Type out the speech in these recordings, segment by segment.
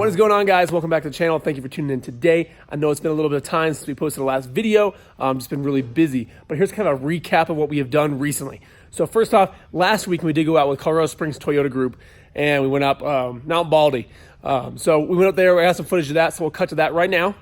is going on, guys? Welcome back to the channel. Thank you for tuning in today. I know it's been a little bit of time since we posted the last video. Just been really busy, but here's kind of a recap of what we have done recently. So first off, last week we did go out with Colorado Springs Toyota Group, and we went up Mt Baldy. So we went up there. We have some footage of that, so we'll cut to that right now.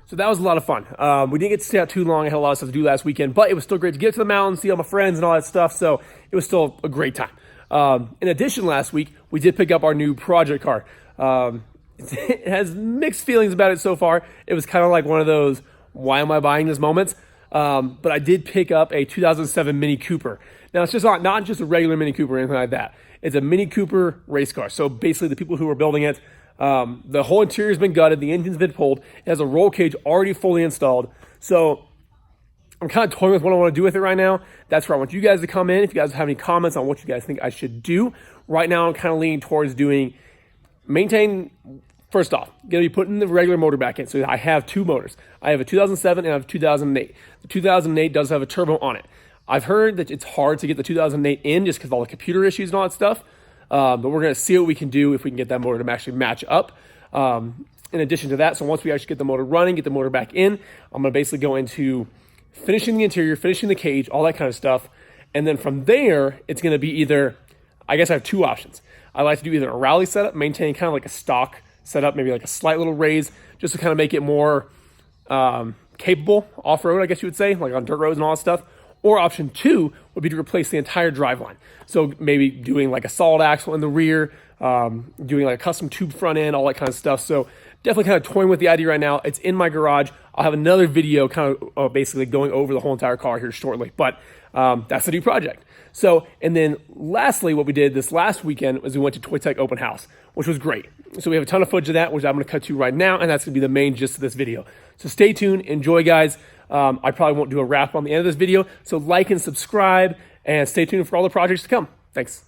So that was a lot of fun. We didn't get to stay out too long. I had a lot of stuff to do last weekend, but it was still great to get to the mountains, see all my friends and all that stuff. So it was still a great time. In addition, last week, we did pick up our new project car. It has mixed feelings about it so far. It was kind of like one of those, why am I buying this moments? But I did pick up a 2007 Mini Cooper. Now, it's just not just a regular Mini Cooper or anything like that. It's a Mini Cooper race car. So basically, the people who are building it, the whole interior has been gutted. The engine's been pulled. It has a roll cage already fully installed. So I'm kind of toying with what I want to do with it right now. That's where I want you guys to come in. If you guys have any comments on what you guys think I should do. Right now, I'm kind of leaning towards first off, going to be putting the regular motor back in. So I have two motors. I have a 2007 and I have a 2008. The 2008 does have a turbo on it. I've heard that it's hard to get the 2008 in just because of all the computer issues and all that stuff. But we're going to see what we can do if we can get that motor to actually match up. In addition to that, so once we actually get the motor running, get the motor back in, I'm going to basically go into finishing the interior, finishing the cage, all that kind of stuff. And then from there, it's going to be either, I guess I have two options. I like to do either a rally setup, maintain kind of like a stock setup, maybe like a slight little raise, just to kind of make it more capable off-road, I guess you would say, like on dirt roads and all that stuff. Or option two would be to replace the entire driveline. So maybe doing like a solid axle in the rear, doing like a custom tube front end, all that kind of stuff. So definitely kind of toying with the idea right now. It's in my garage. I'll have another video kind of basically going over the whole entire car here shortly. But that's the new project. So, and then lastly, what we did this last weekend was we went to Toytec Open House, which was great. So we have a ton of footage of that, which I'm going to cut to right now, and that's going to be the main gist of this video. So stay tuned, enjoy, guys. I probably won't do a wrap on the end of this video, so like and subscribe, and stay tuned for all the projects to come. Thanks.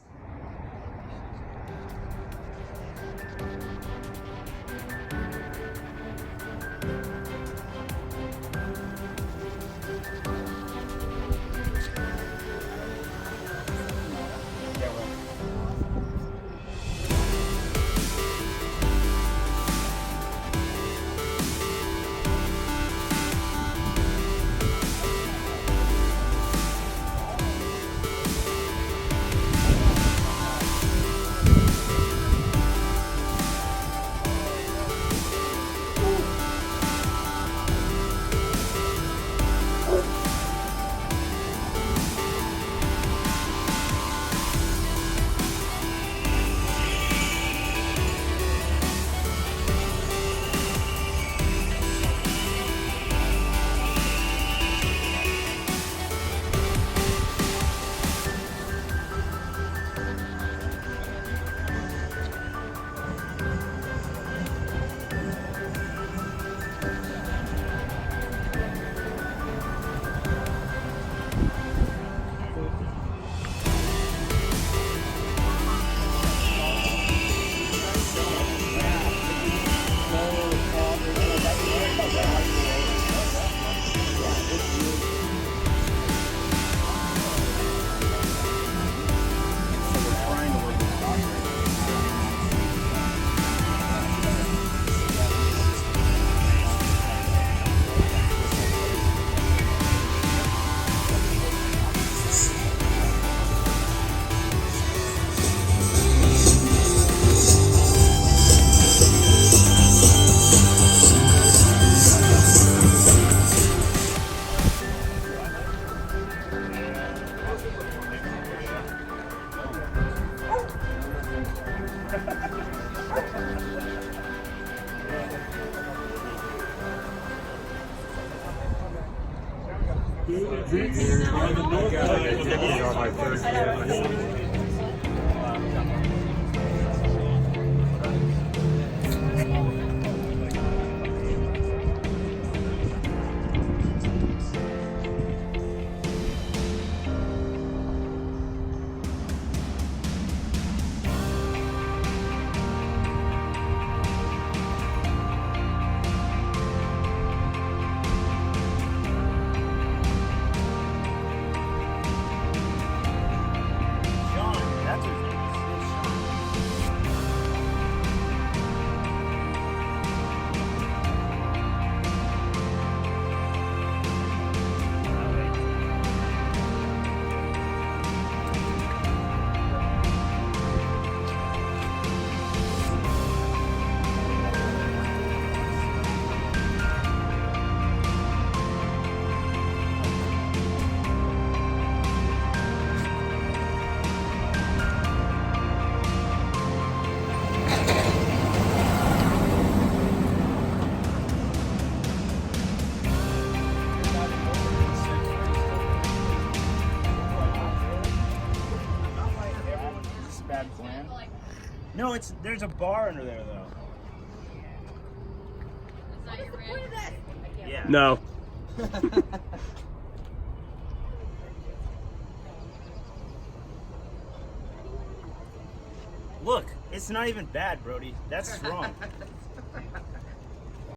Bad plan. No, there's a bar under there though. Yeah. No. Look, it's not even bad, Brody. That's wrong.